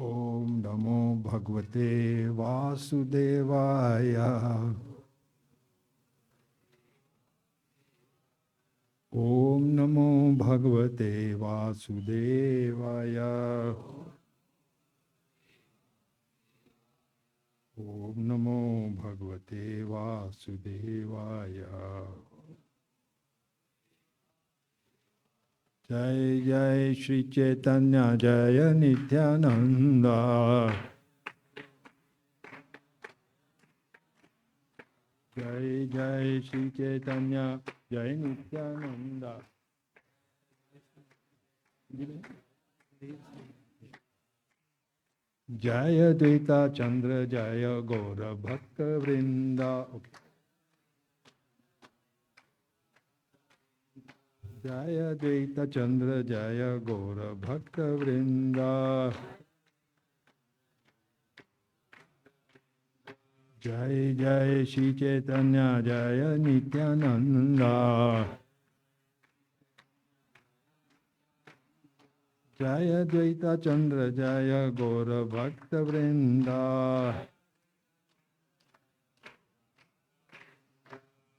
ओम नमो भगवते वासुदेवाय। ओम नमो भगवते वासुदेवाय। ओम नमो भगवते वासुदेवाय। जय जय श्री चैतन्य जय नित्यानंद। जय जय श्री चैतन्य जय नित्यानंद। जय द्वैता चंद्र जय गौर भक्त वृंदा। जय द्वैता चंद्र जय गौर भक्त वृंदा। जय जय श्री चैतन्य जय नित्यानंद। जय द्वैता चंद्र जय गौर भक्त वृंदा।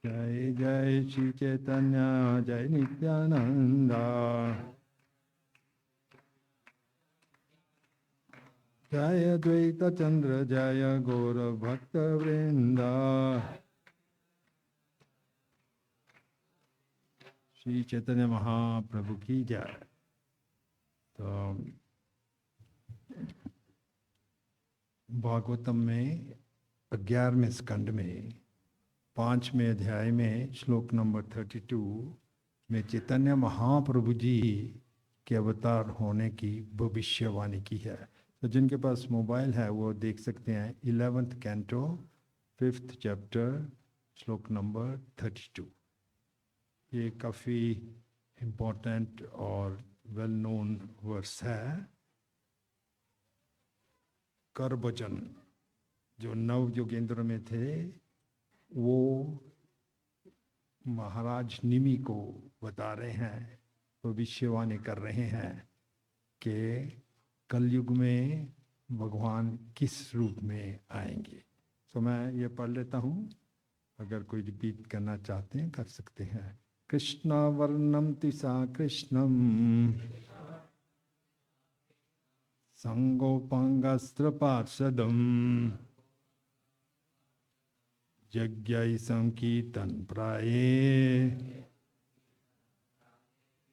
जय जय श्री चैतन्य जय नित्यानंद। जय द्वैता चंद्र जय गौर भक्त वृंदा। श्री चैतन्य महाप्रभु की जय। तो भागवतम में 11वें स्कंद में 5वें अध्याय में श्लोक नंबर 32 में चैतन्य महाप्रभु जी के अवतार होने की भविष्यवाणी की है। तो जिनके पास मोबाइल है वो देख सकते हैं 11th कैंटो 5th चैप्टर श्लोक नंबर 32। ये काफ़ी इम्पोर्टेंट और वेल नोन वर्स है। करभजन जो नव योगेंद्र में थे वो महाराज निमि को बता रहे हैं, भविष्यवाणी कर रहे हैं कि कलयुग में भगवान किस रूप में आएंगे। तो मैं ये पढ़ लेता हूँ, अगर कोई रिपीट करना चाहते हैं कर सकते हैं। कृष्ण वर्णम तिसा कृष्णम संगोपांगस्त्र पार्षदम यज्ञ संकीर्तन प्राये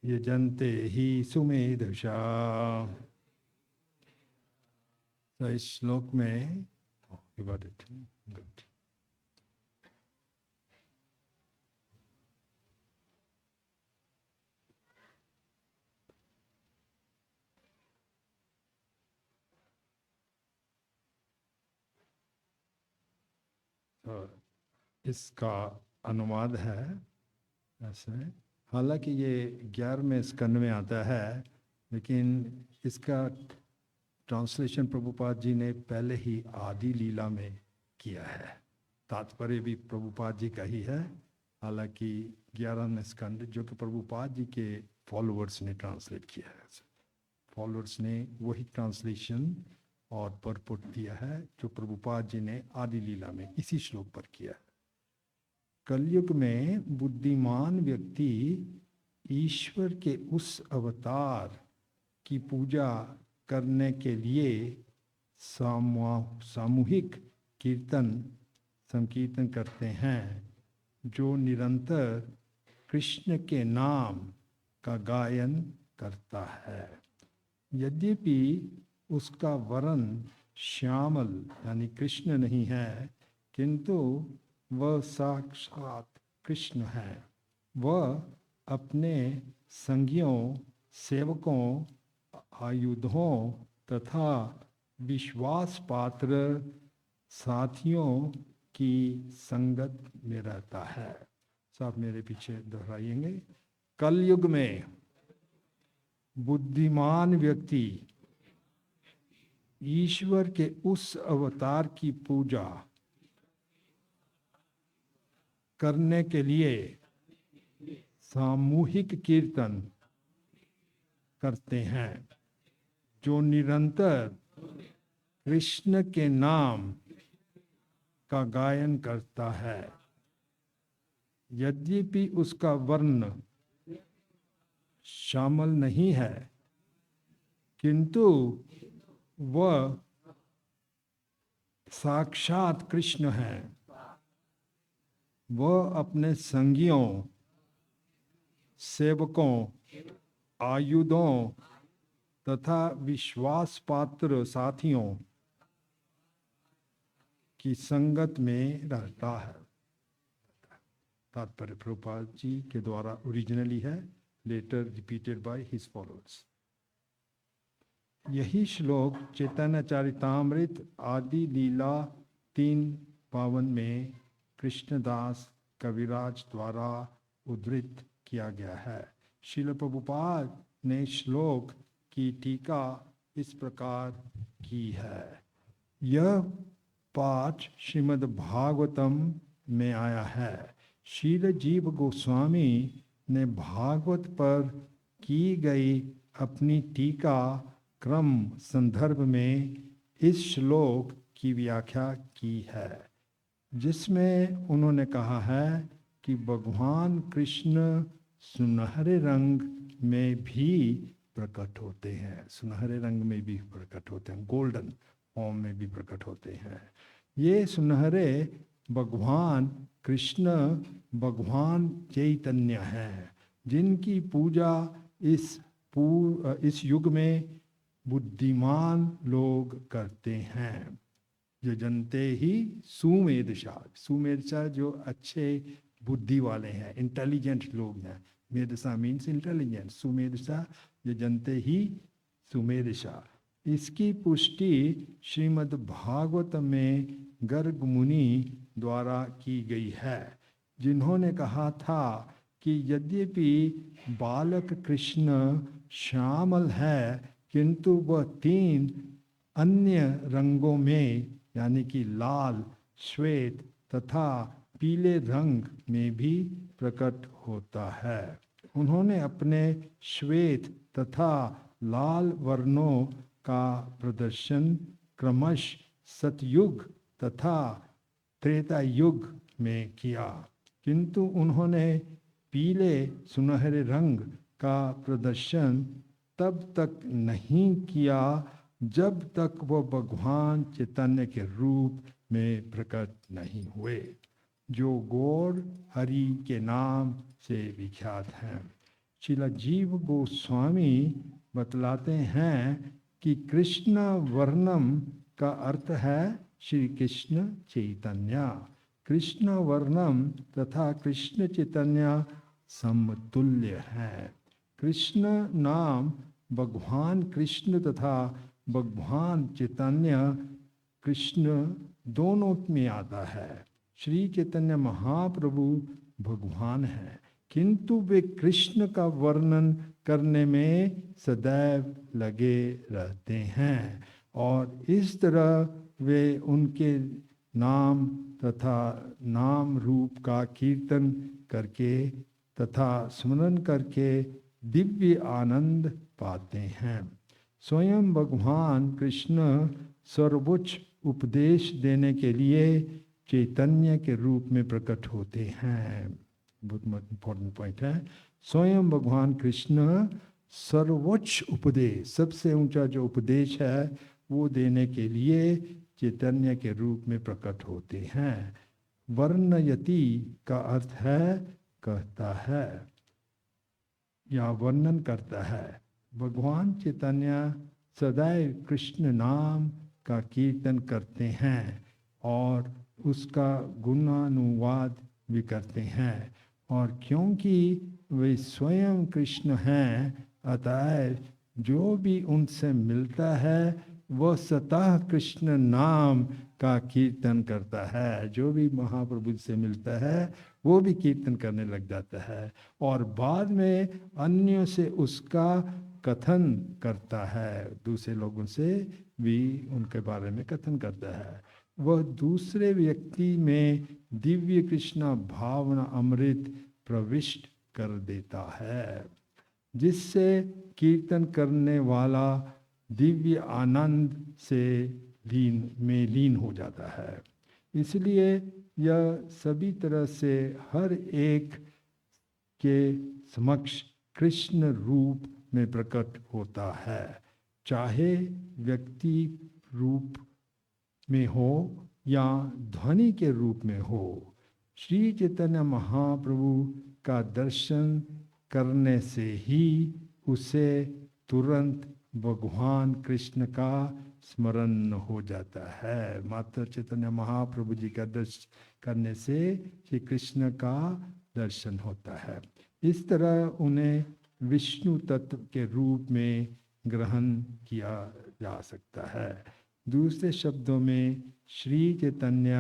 यजन्ते ही सुमेधसा। तो इस श्लोक में इसका अनुवाद है ऐसे। हालांकि ये 11वें स्कंद में आता है, लेकिन इसका ट्रांसलेशन प्रभुपाद जी ने पहले ही आदि लीला में किया है। तात्पर्य भी प्रभुपाद जी का ही है। हालांकि 11वें स्कंद जो कि प्रभुपाद जी के फॉलोअर्स ने ट्रांसलेट किया है, फॉलोअर्स ने वही ट्रांसलेशन और परपुट दिया है जो प्रभुपाद जी ने आदि लीला में इसी श्लोक पर किया है। कलयुग में बुद्धिमान व्यक्ति ईश्वर के उस अवतार की पूजा करने के लिए सामूहिक कीर्तन संकीर्तन करते हैं, जो निरंतर कृष्ण के नाम का गायन करता है। यद्यपि उसका वर्ण श्यामल यानी कृष्ण नहीं है, किंतु वह साक्षात कृष्ण है। वह अपने संगियों, सेवकों, आयुधों तथा विश्वास पात्र साथियों की संगत में रहता है। सब मेरे पीछे दोहराएंगे। कलयुग में बुद्धिमान व्यक्ति ईश्वर के उस अवतार की पूजा करने के लिए सामूहिक कीर्तन करते हैं, जो निरंतर कृष्ण के नाम का गायन करता है, यद्यपि उसका वर्ण शामिल नहीं है, किंतु वह साक्षात कृष्ण है। वह अपने संगियों, सेवकों, आयुधों तथा विश्वास पात्र साथियों की संगत में रहता है। तात्पर्य प्रभुपाद जी के द्वारा ओरिजिनली है, later repeated by his followers. यही श्लोक चैतन्य चरितामृत आदि लीला 3:52 में कृष्णदास कविराज द्वारा उद्धृत किया गया है। श्रील प्रभुपाद ने श्लोक की टीका इस प्रकार की है। यह पाठ श्रीमद् भागवतम में आया है। श्रील जीव गोस्वामी ने भागवत पर की गई अपनी टीका क्रम संदर्भ में इस श्लोक की व्याख्या की है, जिसमें उन्होंने कहा है कि भगवान कृष्ण सुनहरे रंग में भी प्रकट होते हैं, सुनहरे रंग में भी प्रकट होते हैं, गोल्डन फॉर्म में भी प्रकट होते हैं। ये सुनहरे भगवान कृष्ण भगवान चैतन्य हैं, जिनकी पूजा इस युग में बुद्धिमान लोग करते हैं। जो जनते ही सुमेधसा, सुमेधसा जो अच्छे बुद्धि वाले हैं, इंटेलिजेंट लोग हैं। मेधसा मीन्स इंटेलिजेंट, सुमेधसा जो जनते ही सुमेधसा। इसकी पुष्टि श्रीमद् भागवत में गर्ग मुनि द्वारा की गई है, जिन्होंने कहा था कि यद्यपि बालक कृष्ण श्यामल है, किंतु वह 3 अन्य रंगों में यानी कि लाल, श्वेत तथा पीले रंग में भी प्रकट होता है। उन्होंने अपने श्वेत तथा लाल वर्णों का प्रदर्शन क्रमश सतयुग तथा त्रेता युग में किया, किंतु उन्होंने पीले सुनहरे रंग का प्रदर्शन तब तक नहीं किया जब तक वह भगवान चैतन्य के रूप में प्रकट नहीं हुए, जो गौर हरि के नाम से विख्यात हैं। श्रील जीव गोस्वामी बतलाते हैं कि कृष्ण वर्णम का अर्थ है श्री कृष्ण चैतन्य। कृष्ण वर्णम तथा कृष्ण चैतन्य समतुल्य है। कृष्ण नाम भगवान कृष्ण तथा भगवान चैतन्य कृष्ण दोनों में आता है। श्री चैतन्य महाप्रभु भगवान है, किंतु वे कृष्ण का वर्णन करने में सदैव लगे रहते हैं और इस तरह वे उनके नाम तथा नाम रूप का कीर्तन करके तथा स्मरण करके दिव्य आनंद पाते हैं। स्वयं भगवान कृष्ण सर्वोच्च उपदेश देने के लिए चैतन्य के रूप में प्रकट होते हैं। बहुत इम्पोर्टेंट पॉइंट है। स्वयं भगवान कृष्ण सर्वोच्च उपदेश, सबसे ऊंचा जो उपदेश है वो देने के लिए चैतन्य के रूप में प्रकट होते हैं। वर्णयति का अर्थ है कहता है या वर्णन करता है। भगवान चैतन्य सदैव कृष्ण नाम का कीर्तन करते हैं और उसका गुणानुवाद भी करते हैं, और क्योंकि वे स्वयं कृष्ण हैं, अतएव जो भी उनसे मिलता है वह स्वतः कृष्ण नाम का कीर्तन करता है। जो भी महाप्रभु से मिलता है वो भी कीर्तन करने लग जाता है और बाद में अन्यों से उसका कथन करता है, दूसरे लोगों से भी उनके बारे में कथन करता है। वह दूसरे व्यक्ति में दिव्य कृष्ण भावना अमृत प्रविष्ट कर देता है, जिससे कीर्तन करने वाला दिव्य आनंद से लीन हो जाता है। इसलिए यह सभी तरह से हर एक के समक्ष कृष्ण रूप में प्रकट होता है, चाहे व्यक्ति रूप में हो या ध्वनि के रूप में हो। श्री चैतन्य महाप्रभु का दर्शन करने से ही उसे तुरंत भगवान कृष्ण का स्मरण हो जाता है। माता चैतन्य महाप्रभु जी का दर्शन करने से श्री कृष्ण का दर्शन होता है। इस तरह उन्हें विष्णु तत्व के रूप में ग्रहण किया जा सकता है। दूसरे शब्दों में श्री चैतन्य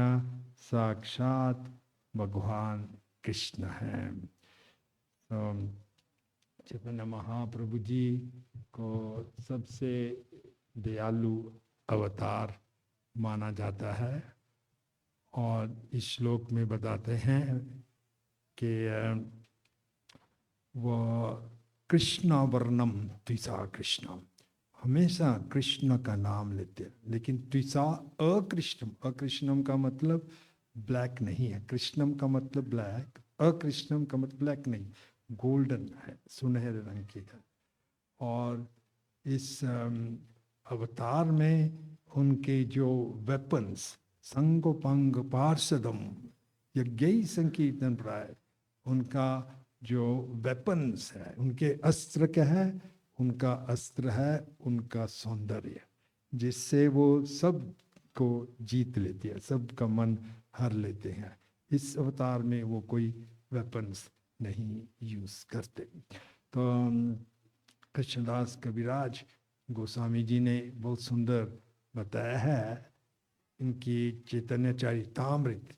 साक्षात भगवान कृष्ण हैं। चैतन्य महाप्रभु जी को सबसे दयालु अवतार माना जाता है और इस श्लोक में बताते हैं कि वह कृष्ण वर्णम द्विषा कृष्णम, हमेशा कृष्ण का नाम लेते हैं, लेकिन द्विषा अकृष्णम, अकृष्णम का मतलब ब्लैक नहीं है, कृष्णम का मतलब ब्लैक, अकृष्णम का मतलब ब्लैक नहीं, गोल्डन है, सुनहरे रंग की है। और इस अवतार में उनके जो वेपन्स, संगोपंग पार्षदम यज्ञ संकीर्तन प्राय, उनका जो वेपन्स है, उनके अस्त्र क्या है, उनका अस्त्र है उनका सौंदर्य, जिससे वो सब को जीत लेती है, सबका मन हर लेते हैं। इस अवतार में वो कोई वेपन्स नहीं यूज करते। तो कृष्णदास कविराज गोस्वामी जी ने बहुत सुंदर बताया है, इनकी चैतन्य चरितामृत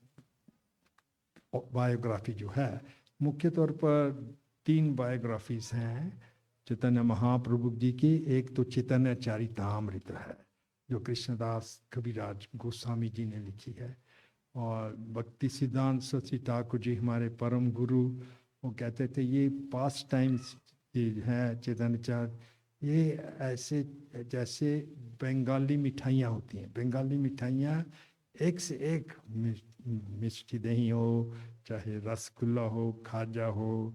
बायोग्राफी जो है, मुख्य तौर पर 3 बायोग्राफीज हैं चैतन्य महाप्रभु जी की। एक तो चैतन्य चरितामृत है जो कृष्णदास कविराज गोस्वामी जी ने लिखी है, और भक्ति सिद्धांत सरस्वती ठाकुर जी हमारे परम गुरु, वो कहते थे ये पास टाइम्स है चैतन्य चरित, ये ऐसे जैसे बंगाली मिठाइयाँ होती हैं। बंगाली मिठाइयाँ एक से एक, मिष्टी दही हो, चाहे रसगुल्ला हो, खाजा हो,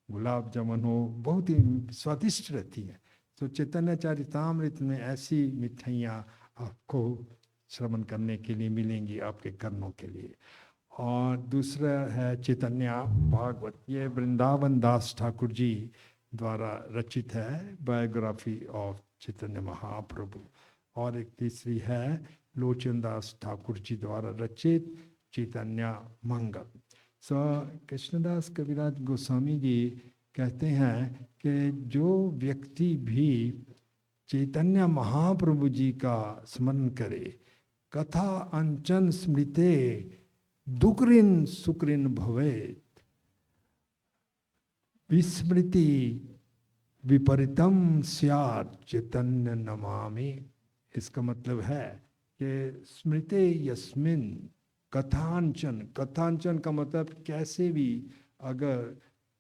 गुलाब जामुन हो, बहुत ही स्वादिष्ट रहती है। तो चैतन्य चरितामृत में ऐसी मिठाइयाँ आपको श्रवण करने के लिए मिलेंगी, आपके कर्मों के लिए। और दूसरा है चैतन्य भागवत, ये वृंदावन दास ठाकुर जी द्वारा रचित है, बायोग्राफी ऑफ चैतन्य महाप्रभु। और एक तीसरी है लोचन दास ठाकुर जी द्वारा रचित चैतन्य मंगल। सो कृष्णदास कविराज गोस्वामी जी कहते हैं कि जो व्यक्ति भी चैतन्य महाप्रभु जी का स्मरण करे, कथा अंचन स्मृते दुक्रिन सुक्रिन भवेत, विस्मृति विपरीतम स्यात् चैतन्य नमामि। इसका मतलब है कि स्मृते यस्मिन कथांचन, कथांचन का मतलब कैसे भी अगर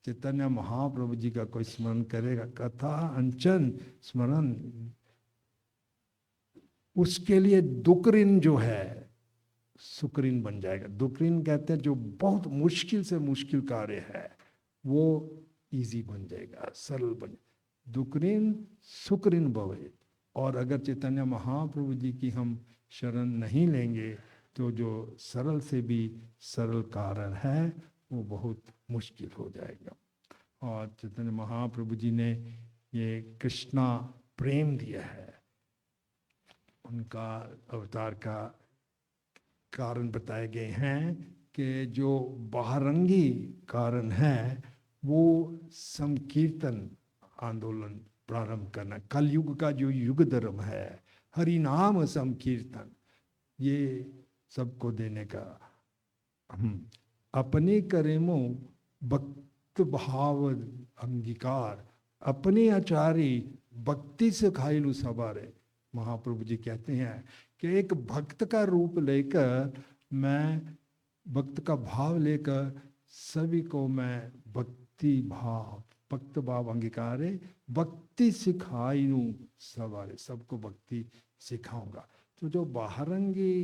चैतन्य महाप्रभु जी का कोई स्मरण करेगा, कथा अंचन स्मरण, उसके लिए दुक्रिन जो है सुक्रिन बन जाएगा। दुक्रिन कहते हैं जो बहुत मुश्किल से मुश्किल कार्य है वो इजी बन जाएगा, सरल बन, दुक्रिन सुक्रिन भवे। और अगर चैतन्य महाप्रभु जी की हम शरण नहीं लेंगे तो जो सरल से भी सरल कारण है वो बहुत मुश्किल हो जाएगा। और चैतन्य महाप्रभु जी ने ये कृष्णा प्रेम दिया है, उनका अवतार का कारण बताए गए हैं कि जो बाहरंगी कारण है वो संकीर्तन आंदोलन प्रारंभ करना, कलयुग का जो युग धर्म है, हरि नाम संकीर्तन, ये सबको देने का। अपने करेमो भक्त भाव अंगीकार, अपने आचारी भक्ति से खाइलू सवारे। महाप्रभु जी कहते हैं कि एक भक्त का रूप लेकर, मैं भक्त का भाव लेकर सभी को मैं भक्ति भाव, भक्त भाव अंगीकारे भक्ति सिखाइनू सवारे, सबको भक्ति सिखाऊंगा। तो जो बाहरंगी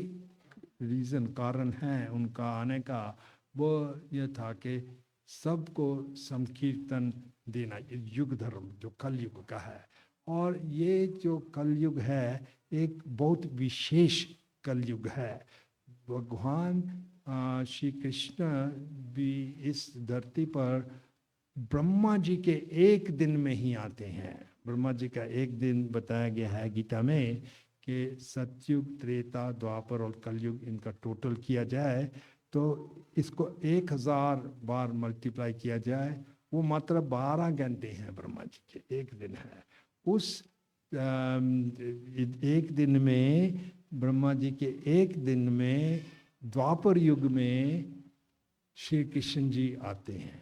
रीज़न कारण है उनका आने का, वो ये था कि सबको संकीर्तन देना, ये युग धर्म जो कलयुग का है। और ये जो कलयुग है एक बहुत विशेष कलयुग है। भगवान श्री कृष्ण भी इस धरती पर ब्रह्मा जी के एक दिन में ही आते हैं। ब्रह्मा जी का एक दिन बताया गया है गीता में कि सतयुग, त्रेता, द्वापर और कलयुग, इनका टोटल किया जाए तो इसको 1000 बार मल्टीप्लाई किया जाए, वो मात्र 12 घंटे हैं ब्रह्मा जी के एक दिन है। उस एक दिन में, ब्रह्मा जी के एक दिन में द्वापर युग में श्री कृष्ण जी आते हैं।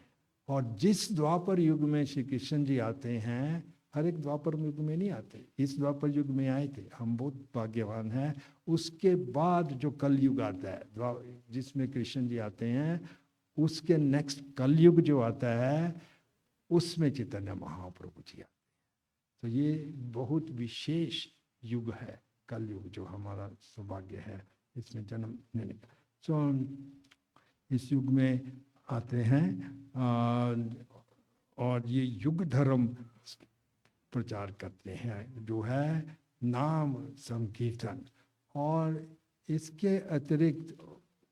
और जिस द्वापर युग में श्री कृष्ण जी आते हैं, हर एक द्वापर युग में नहीं आते, इस द्वापर युग में आए थे, हम बहुत भाग्यवान हैं। उसके बाद जो कलयुग आता है जिसमें कृष्ण जी आते हैं, उसके नेक्स्ट कलयुग जो आता है उसमें चैतन्य महाप्रभु जी आते हैं। तो ये बहुत विशेष युग है कलयुग, जो हमारा सौभाग्य है इसमें जन्म लेने का। तो इस युग में आते हैं और ये युग धर्म प्रचार करते हैं, जो है नाम संकीर्तन। और इसके अतिरिक्त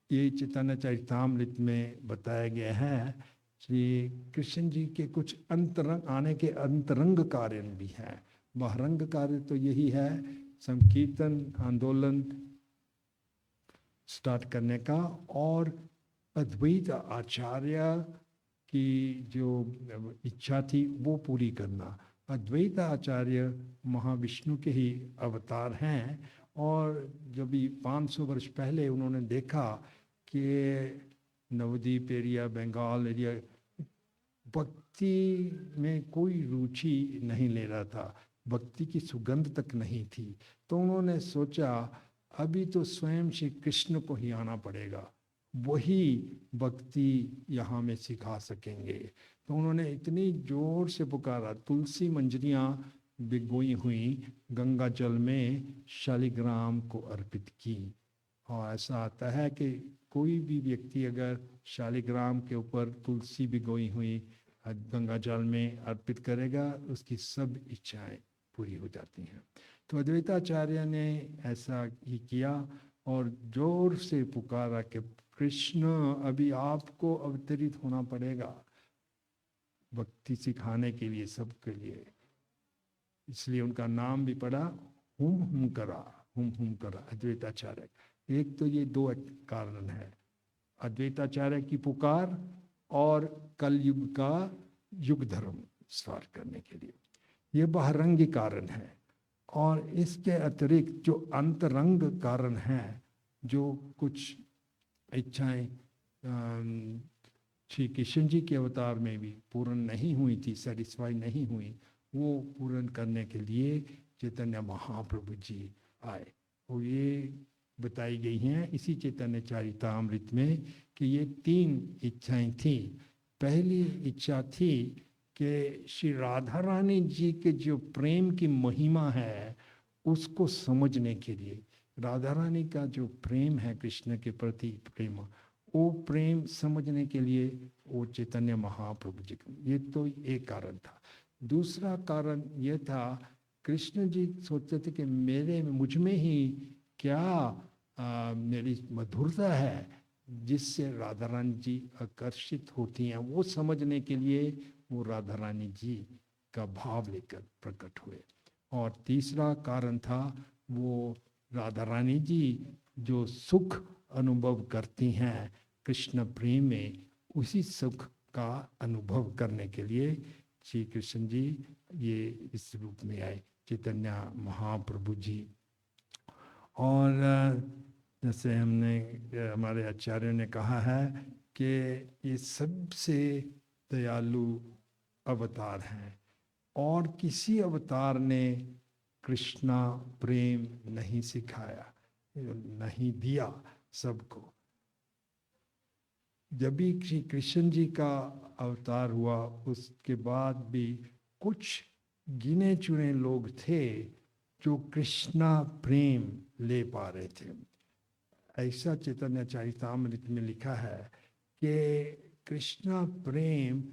ये चैतन्य चरितामृत में बताया गया है श्री कृष्ण जी के कुछ अंतरंग आने के अंतरंग कार्य भी हैं। बहरंग कार्य तो यही है, संकीर्तन आंदोलन स्टार्ट करने का और अद्वैत आचार्य की जो इच्छा थी वो पूरी करना। अद्वैत आचार्य महाविष्णु के ही अवतार हैं, और जब भी 500 वर्ष पहले उन्होंने देखा कि नवद्वीप एरिया, बंगाल एरिया भक्ति में कोई रुचि नहीं ले रहा था, भक्ति की सुगंध तक नहीं थी, तो उन्होंने सोचा अभी तो स्वयं श्री कृष्ण को ही आना पड़ेगा, वही भक्ति यहाँ में सिखा सकेंगे। तो उन्होंने इतनी जोर से पुकारा, तुलसी मंजरियाँ भिगोई हुई गंगा जल में शालिग्राम को अर्पित की। और ऐसा आता है कि कोई भी व्यक्ति अगर शालिग्राम के ऊपर तुलसी भिगोई हुई गंगा जल में अर्पित करेगा, उसकी सब इच्छाएं पूरी हो जाती हैं। तो अद्वैताचार्य ने ऐसा ही किया और जोर से पुकारा कि कृष्ण अभी आपको अवतरित होना पड़ेगा भक्ति सिखाने के लिए, सबके लिए। इसलिए उनका नाम भी पड़ा हुम करा अद्वैताचार्य। एक तो ये दो कारण है, अद्वैताचार्य की पुकार और कलयुग का युग धर्म स्टार्ट करने के लिए, ये बहरंगी कारण है। और इसके अतिरिक्त जो अंतरंग कारण है, जो कुछ इच्छाएं श्री कृष्ण जी के अवतार में भी पूर्ण नहीं हुई थी, सेटिस्फाई नहीं हुई, वो पूर्ण करने के लिए चैतन्य महाप्रभु जी आए। और ये बताई गई हैं इसी चैतन्य चरितामृत में कि ये 3 इच्छाएं थी। पहली इच्छा थी कि श्री राधा रानी जी के जो प्रेम की महिमा है उसको समझने के लिए, राधा रानी का जो प्रेम है कृष्ण के प्रति प्रेम, वो प्रेम समझने के लिए वो चैतन्य महाप्रभु जी, ये तो एक कारण था। दूसरा कारण ये था, कृष्ण जी सोचते थे कि मुझ में ही क्या मेरी मधुरता है जिससे राधा रानी जी आकर्षित होती हैं, वो समझने के लिए वो राधा रानी जी का भाव लेकर प्रकट हुए। और तीसरा कारण था, वो राधा रानी जी जो सुख अनुभव करती हैं कृष्ण प्रेम में, उसी सुख का अनुभव करने के लिए श्री कृष्ण जी ये इस रूप में आए, चैतन्य महाप्रभु जी। और जैसे हमारे आचार्य ने कहा है कि ये सबसे दयालु अवतार हैं और किसी अवतार ने कृष्णा प्रेम नहीं सिखाया, नहीं दिया सबको। जब भी श्री कृष्ण जी का अवतार हुआ उसके बाद भी कुछ गिने चुने लोग थे जो कृष्णा प्रेम ले पा रहे थे। ऐसा चैतन्य चरितामृत में लिखा है कि कृष्णा प्रेम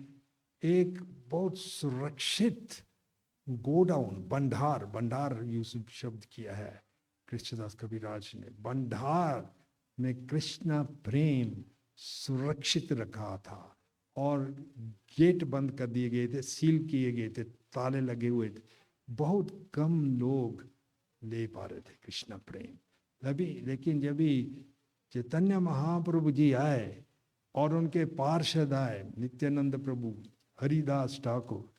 एक बहुत सुरक्षित गोडाउन, भंडार, भंडार यूज शब्द किया है कृष्णदास कविराज ने। भंडार में कृष्णा प्रेम सुरक्षित रखा था और गेट बंद कर दिए गए थे, सील किए गए थे, ताले लगे हुए थे। बहुत कम लोग ले पा रहे थे कृष्णा प्रेम। लेकिन जब भी चैतन्य महाप्रभु जी आए और उनके पार्षद आए, नित्यानंद प्रभु, हरिदास ठाकुर,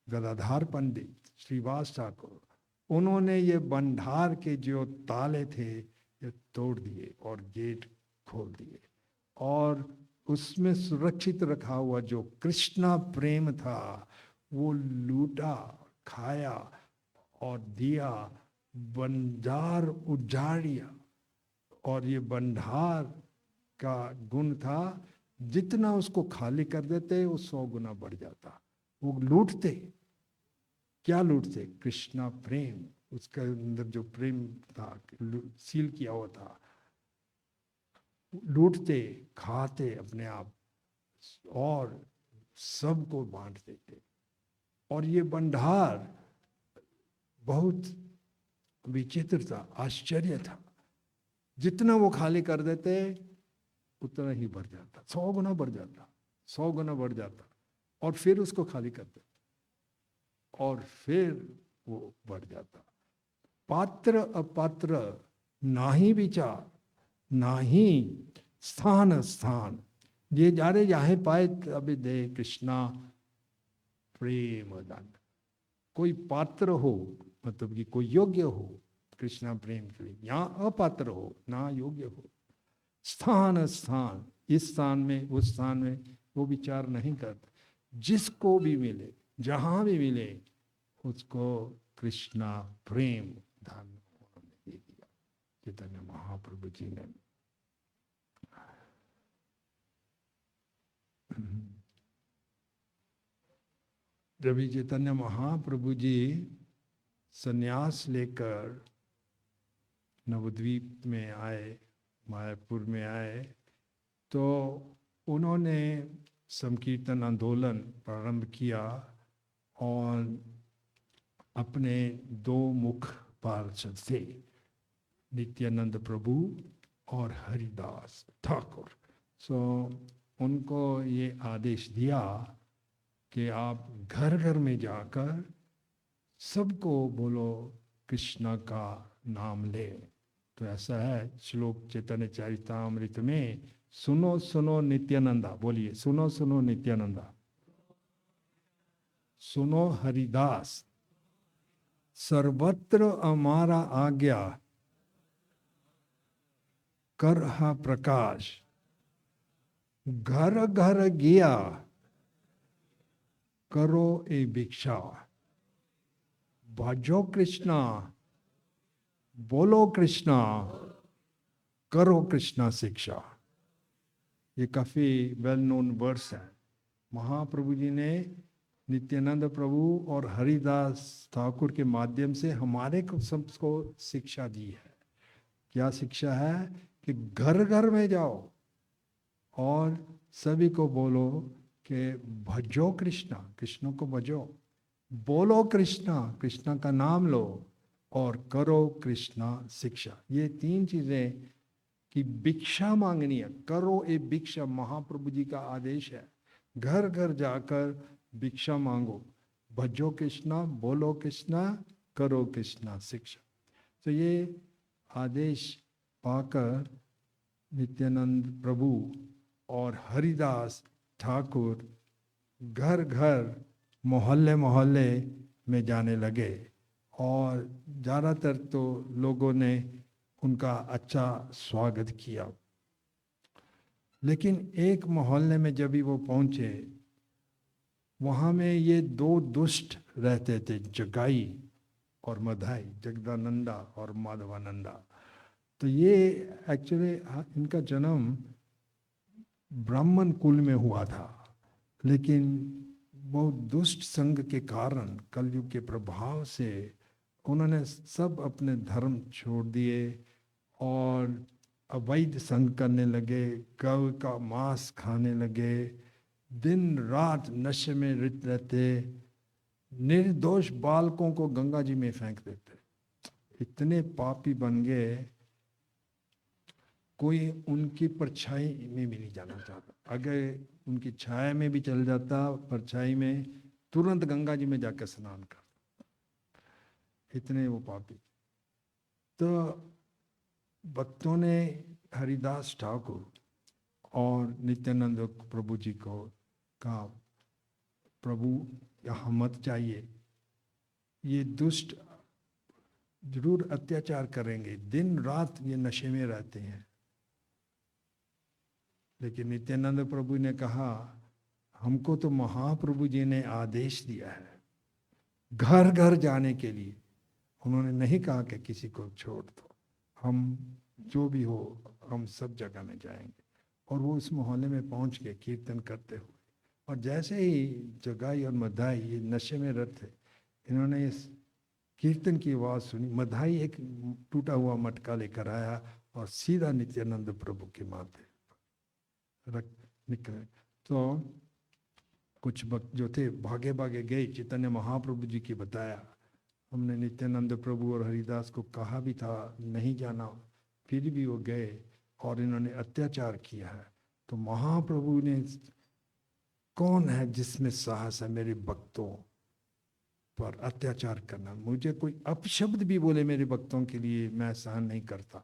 गदाधार पंडित, श्रीवास ठाकुर, उन्होंने ये भंडार के जो ताले थे ये तोड़ दिए और गेट खोल दिए और उसमें सुरक्षित रखा हुआ जो कृष्णा प्रेम था वो लूटा, खाया और दिया, भंडार उजाड़िया। और ये भंडार का गुण था, जितना उसको खाली कर देते वो 100 गुना बढ़ जाता। वो लूटते, क्या लूटते? कृष्णा प्रेम, उसके अंदर जो प्रेम था सील किया हुआ था, लूटते, खाते अपने आप और सबको बांट देते। और ये भंडार बहुत विचित्र था, आश्चर्य था। जितना वो खाली कर देते उतना ही बढ़ जाता, 100 गुना बढ़ जाता, 100 गुना बढ़ जाता। और फिर उसको खाली करते और फिर वो बढ़ जाता। पात्र अपात्र ना ही विचार, ना ही स्थान स्थान, ये जारे जहाँ पाए तभी दे कृष्णा प्रेम दान। कोई पात्र हो, मतलब कि कोई योग्य हो कृष्णा प्रेम के लिए, यहाँ अपात्र हो, ना योग्य हो। स्थान स्थान, इस स्थान में उस स्थान में वो विचार नहीं करते। जिसको भी मिले, जहां भी मिले, उसको कृष्णा प्रेम दान उन्होंने दे दिया चैतन्य महाप्रभु जी ने। जब चैतन्य महाप्रभु जी संन्यास लेकर नवद्वीप में आए, मायापुर में आए, तो उन्होंने संकीर्तन आंदोलन प्रारंभ किया और अपने 2 मुख पार्षद थे, नित्यानंद प्रभु और हरिदास ठाकुर। उनको ये आदेश दिया कि आप घर घर में जाकर सबको बोलो कृष्ण का नाम ले। तो ऐसा है श्लोक चैतन्य चरितामृत में, सुनो सुनो नित्यानंदा, बोलिए सुनो सुनो नित्यानंदा, सुनो हरिदास, सर्वत्र हमारा आज्ञा, कर हा प्रकाश, घर घर गया, करो ए भिक्षा, भजो कृष्णा, बोलो कृष्णा, करो कृष्णा शिक्षा। ये काफी वेल नोन वर्स है। महाप्रभु जी ने नित्यानंद प्रभु और हरिदास ठाकुर के माध्यम से हमारे को सबको शिक्षा दी है। क्या शिक्षा है? कि घर घर में जाओ और सभी को बोलो कि भजो कृष्णा, कृष्ण को भजो, बोलो कृष्णा, कृष्णा का नाम लो, और करो कृष्णा शिक्षा। ये 3 चीजें कि भिक्षा मांगनी है, करो ए भिक्षा, महाप्रभु जी का आदेश है। घर घर जाकर भिक्षा मांगो, भजो कृष्णा, बोलो कृष्णा, करो कृष्णा शिक्षा। तो ये आदेश पाकर नित्यानंद प्रभु और हरिदास ठाकुर घर घर, मोहल्ले मोहल्ले में जाने लगे और ज़्यादातर तो लोगों ने उनका अच्छा स्वागत किया। लेकिन एक मोहल्ले में जब भी वो पहुंचे, वहाँ में ये 2 दुष्ट रहते थे, जगाई और मधाई, जगदानंदा और माधवानंदा। तो ये एक्चुअली इनका जन्म ब्राह्मण कुल में हुआ था, लेकिन बहुत दुष्ट संग के कारण, कलयुग के प्रभाव से उन्होंने सब अपने धर्म छोड़ दिए और अवैध संग करने लगे, गौ का मांस खाने लगे, दिन रात नशे में लिप्त रहते, निर्दोष बालकों को गंगा जी में फेंक देते। इतने पापी बन गए, कोई उनकी परछाई में भी नहीं जाना चाहता। अगर उनकी छाया में भी चल जाता, परछाई में, तुरंत गंगा जी में जाकर स्नान करता। इतने वो पापी। तो भक्तों ने हरिदास ठाकुर और नित्यानंद प्रभु जी को कहा, प्रभु यहाँ मत जाइए, ये दुष्ट जरूर अत्याचार करेंगे, दिन रात ये नशे में रहते हैं। लेकिन नित्यानंद प्रभु ने कहा, हमको तो महाप्रभु जी ने आदेश दिया है घर घर जाने के लिए। उन्होंने नहीं कहा कि किसी को छोड़ दो, हम जो भी हो हम सब जगह में जाएंगे। और वो उस मोहल्ले में पहुंच गए कीर्तन करते हुए। और जैसे ही जगाई और मधाई ये नशे में रहते, इन्होंने इस कीर्तन की आवाज़ सुनी। मधाई एक टूटा हुआ मटका लेकर आया और सीधा नित्यानंद प्रभु के माथे रख निकले। तो कुछ भक्त जो थे भागे भागे गए, चैतन्य महाप्रभु जी की बताया। हमने नित्यानंद प्रभु और हरिदास को कहा भी था नहीं जाना, फिर भी वो गए और इन्होंने अत्याचार किया है। तो महाप्रभु ने, कौन है जिसमें साहस है मेरे भक्तों पर अत्याचार करना? मुझे कोई अपशब्द भी बोले मेरे भक्तों के लिए मैं सहन नहीं करता।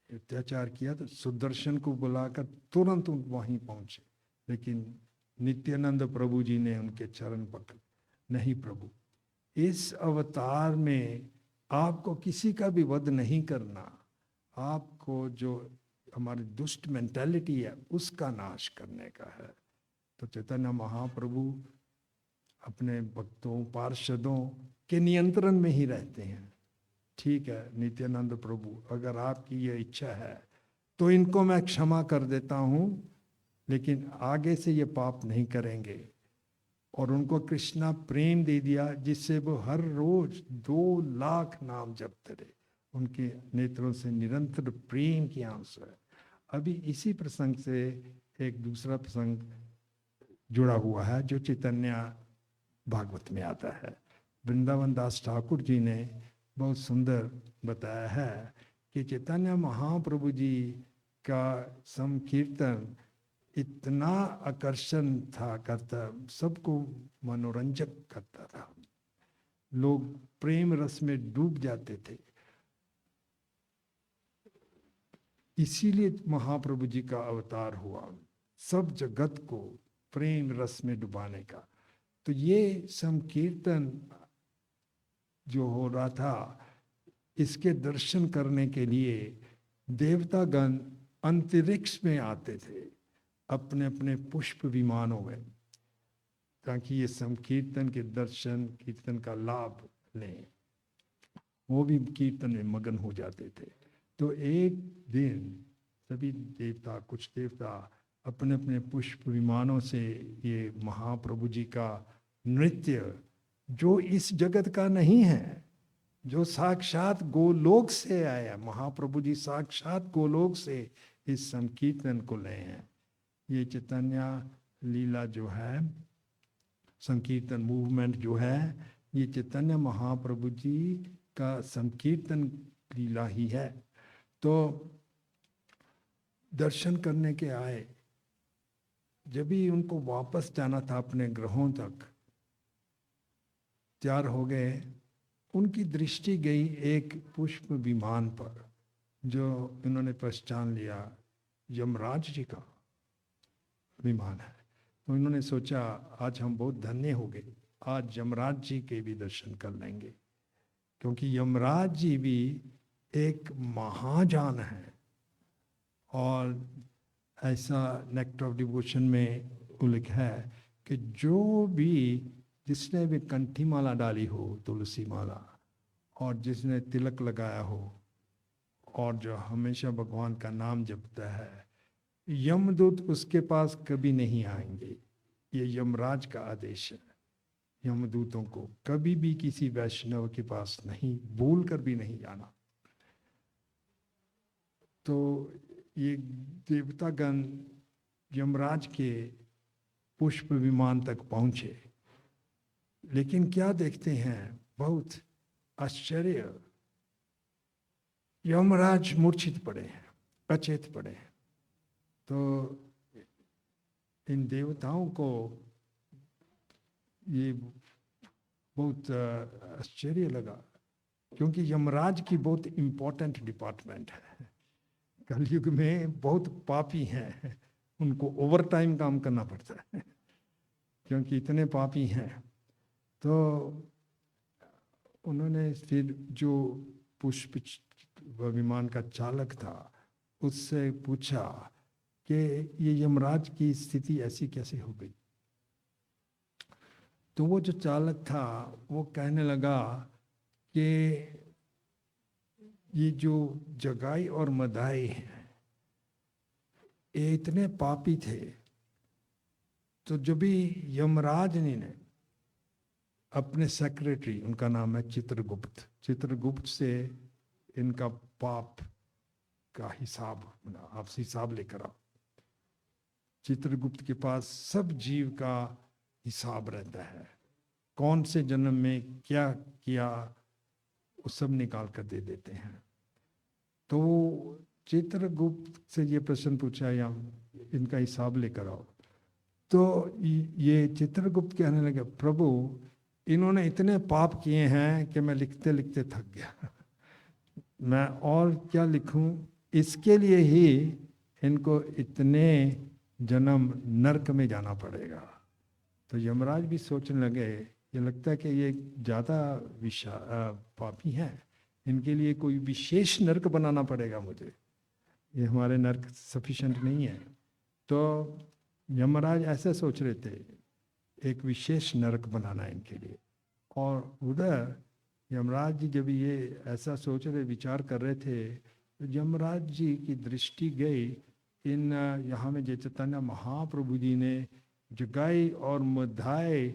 अत्याचार किया तो सुदर्शन को बुलाकर तुरंत वहीं पहुंचे। लेकिन नित्यानंद प्रभु जी ने उनके चरण पकड़, नहीं प्रभु, इस अवतार में आपको किसी का भी वध नहीं करना, आपको जो हमारी दुष्ट मेंटालिटी है उसका नाश करने का है। तो चैतन्य महाप्रभु अपने भक्तों पार्षदों के नियंत्रण में ही रहते हैं। ठीक है नित्यानंद प्रभु, अगर आपकी ये इच्छा है तो इनको मैं क्षमा कर देता हूँ, लेकिन आगे से ये पाप नहीं करेंगे। और उनको कृष्णा प्रेम दे दिया, जिससे वो हर रोज 2 लाख नाम जपते रहे। उनके नेत्रों से निरंतर प्रेम की आंसू है। अभी इसी प्रसंग से एक दूसरा प्रसंग जुड़ा हुआ है जो चैतन्य भागवत में आता है। वृंदावन दास ठाकुर जी ने बहुत सुंदर बताया है कि चैतन्य महाप्रभु जी का संकीर्तन इतना आकर्षण था, करता, सबको मनोरंजक करता था। लोग प्रेम रस में डूब जाते थे। इसीलिए महाप्रभु जी का अवतार हुआ, सब जगत को प्रेम रस में डुबाने का। तो ये संकीर्तन जो हो रहा था, इसके दर्शन करने के लिए देवतागण अंतरिक्ष में आते थे अपने अपने पुष्प विमानों में, ताकि ये संकीर्तन के दर्शन, कीर्तन का लाभ लें। वो भी कीर्तन में मगन हो जाते थे। तो एक दिन सभी देवता, कुछ देवता अपने अपने पुष्प विमानों से ये महाप्रभु जी का नृत्य, जो इस जगत का नहीं है, जो साक्षात गोलोक से आया, महाप्रभु जी साक्षात गोलोक से इस संकीर्तन को ले हैं। ये चैतन्य लीला जो है, संकीर्तन मूवमेंट जो है, ये चैतन्य महाप्रभु जी का संकीर्तन लीला ही है। तो दर्शन करने के आए, जब भी उनको वापस जाना था अपने ग्रहों तक, तैयार हो गए, उनकी दृष्टि गई एक पुष्प विमान पर, जो इन्होंने पहचान लिया यमराज जी का विमान है। तो इन्होंने सोचा आज हम बहुत धन्य हो गए, आज यमराज जी के भी दर्शन कर लेंगे, क्योंकि यमराज जी भी एक महाजान है। और ऐसा नेक्टर ऑफ डिवोशन में उल्लेख है कि जो भी, जिसने भी कंठी माला डाली हो, तुलसी माला, और जिसने तिलक लगाया हो, और जो हमेशा भगवान का नाम जपता है, यमदूत उसके पास कभी नहीं आएंगे। ये यमराज का आदेश है। यमदूतों को कभी भी किसी वैष्णव के पास नहीं, भूल कर भी नहीं जाना। तो ये देवतागण यमराज के पुष्प विमान तक पहुंचे, लेकिन क्या देखते हैं, बहुत आश्चर्य, यमराज मूर्छित पड़े हैं, अचेत पड़े हैं। तो इन देवताओं को ये बहुत आश्चर्य लगा, क्योंकि यमराज की बहुत इम्पोर्टेंट डिपार्टमेंट है। कलयुग में बहुत पापी हैं, उनको ओवर टाइम काम करना पड़ता है क्योंकि इतने पापी हैं। तो उन्होंने फिर जो पुष्प विमान का चालक था उससे पूछा कि ये यमराज की स्थिति ऐसी कैसे हो गई। तो वो जो चालक था वो कहने लगा कि ये जो जगाई और मदाई हैं ये इतने पापी थे, तो जब भी यमराज ने अपने सेक्रेटरी, उनका नाम है चित्रगुप्त, चित्रगुप्त से इनका पाप का हिसाब, आप हिसाब लेकर आओ। चित्रगुप्त के पास सब जीव का हिसाब रहता है, कौन से जन्म में क्या किया वो सब निकाल कर दे देते हैं। तो चित्रगुप्त से ये प्रश्न पूछा, या इनका हिसाब लेकर आओ। तो ये चित्रगुप्त कहने लगे, प्रभु इन्होंने इतने पाप किए हैं कि मैं लिखते लिखते थक गया मैं और क्या लिखूं, इसके लिए ही इनको इतने जन्म नरक में जाना पड़ेगा। तो यमराज भी सोचने लगे, ये लगता है कि ये ज़्यादा पापी हैं, इनके लिए कोई विशेष नरक बनाना पड़ेगा मुझे, ये हमारे नरक सफिशिएंट नहीं है। तो यमराज ऐसे सोच रहे थे, एक विशेष नरक बनाना इनके लिए। और उधर यमराज जी जब ये ऐसा सोच रहे, विचार कर रहे थे, तो यमराज जी की दृष्टि गई इन यहाँ में जय चैतन्य महाप्रभु जी ने जगाई और मदाई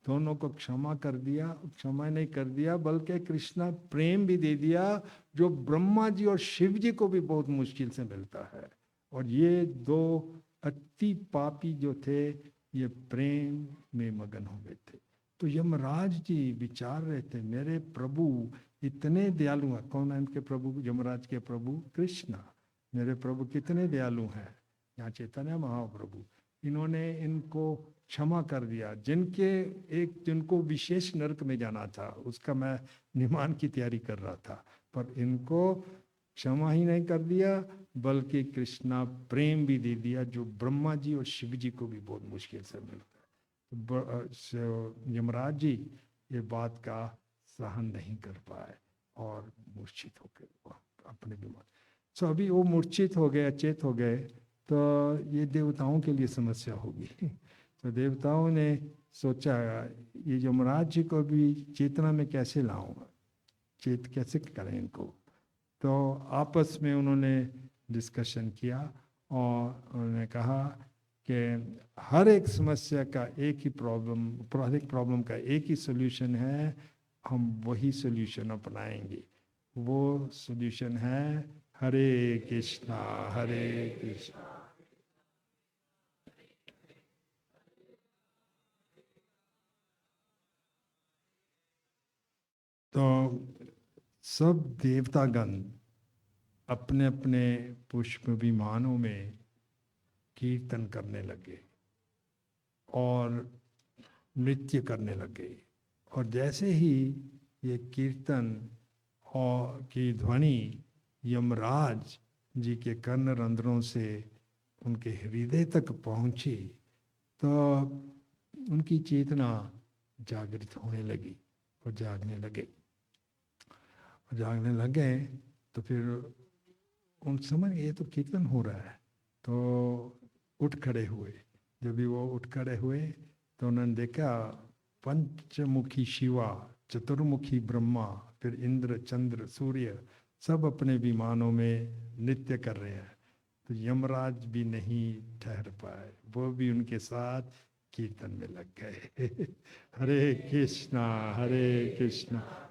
दोनों को क्षमा कर दिया। क्षमा नहीं कर दिया बल्कि कृष्णा प्रेम भी दे दिया, जो ब्रह्मा जी और शिव जी को भी बहुत मुश्किल से मिलता है। और ये दो अति पापी जो थे ये प्रेम में मगन हो गए थे। तो यमराज जी विचार रहे थे, मेरे प्रभु इतने दयालु हैं। कौन है इनके प्रभु? यमराज के प्रभु कृष्णा। मेरे प्रभु कितने दयालु हैं, यहाँ चैतन्य महाप्रभु, इन्होंने इनको क्षमा कर दिया। जिनको विशेष नरक में जाना था उसका मैं निमान की तैयारी कर रहा था, पर इनको क्षमा ही नहीं कर दिया बल्कि कृष्णा प्रेम भी दे दिया, जो ब्रह्मा जी और शिव जी को भी बहुत मुश्किल से मिलता है। तो यमराज जी ये बात का सहन नहीं कर पाए और मूर्छित हो गए अपने बीमार। सो अभी वो मूर्छित हो गए, अचेत हो गए, तो ये देवताओं के लिए समस्या होगी। तो देवताओं ने सोचा ये यमराज जी को भी चेतना में कैसे लाऊं, चेत कैसे करें इनको। तो आपस में उन्होंने डिस्कशन किया और उन्होंने कहा कि हर एक समस्या का एक ही प्रॉब्लम का एक ही सोल्यूशन है, हम वही सोल्यूशन अपनाएंगे। वो सोल्यूशन है हरे कृष्णा हरे कृष्णा। तो सब देवतागण अपने अपने पुष्प विमानों में कीर्तन करने लगे और नृत्य करने लगे। और जैसे ही ये कीर्तन और की ध्वनि यमराज जी के कर्ण रंध्रों से उनके हृदय तक पहुंची, तो उनकी चेतना जागृत होने लगी और जागने लगे। तो फिर उन समझ ये तो कीर्तन हो रहा है, तो उठ खड़े हुए। जब भी वो उठ खड़े हुए तो उन्होंने देखा पंचमुखी शिवा, चतुर्मुखी ब्रह्मा, फिर इंद्र चंद्र सूर्य सब अपने विमानों में नृत्य कर रहे हैं। तो यमराज भी नहीं ठहर पाए, वो भी उनके साथ कीर्तन में लग गए। हरे कृष्णा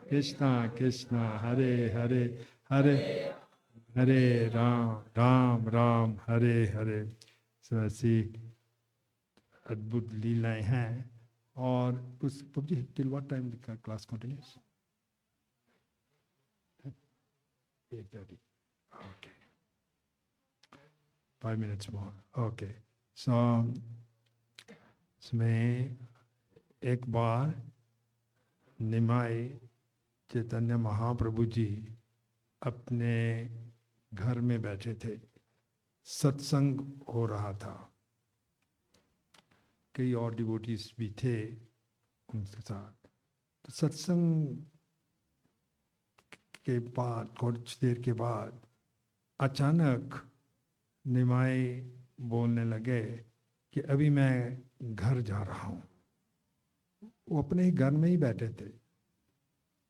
कृष्णा कृष्णा हरे हरे, हरे हरे राम राम राम हरे हरे। सो ऐसी अद्भुत लीलाएं हैं। और उस PUBG till what time the class continuous? 8:30. Okay. 5 minutes more. Okay. So इसमें एक बार निमाई चैतन्य महाप्रभु जी अपने घर में बैठे थे, सत्संग हो रहा था, कई और डिवोटीज भी थे उनके साथ। तो सत्संग के बाद कुछ देर के बाद अचानक निमाई बोलने लगे कि अभी मैं घर जा रहा हूँ। वो अपने ही घर में ही बैठे थे,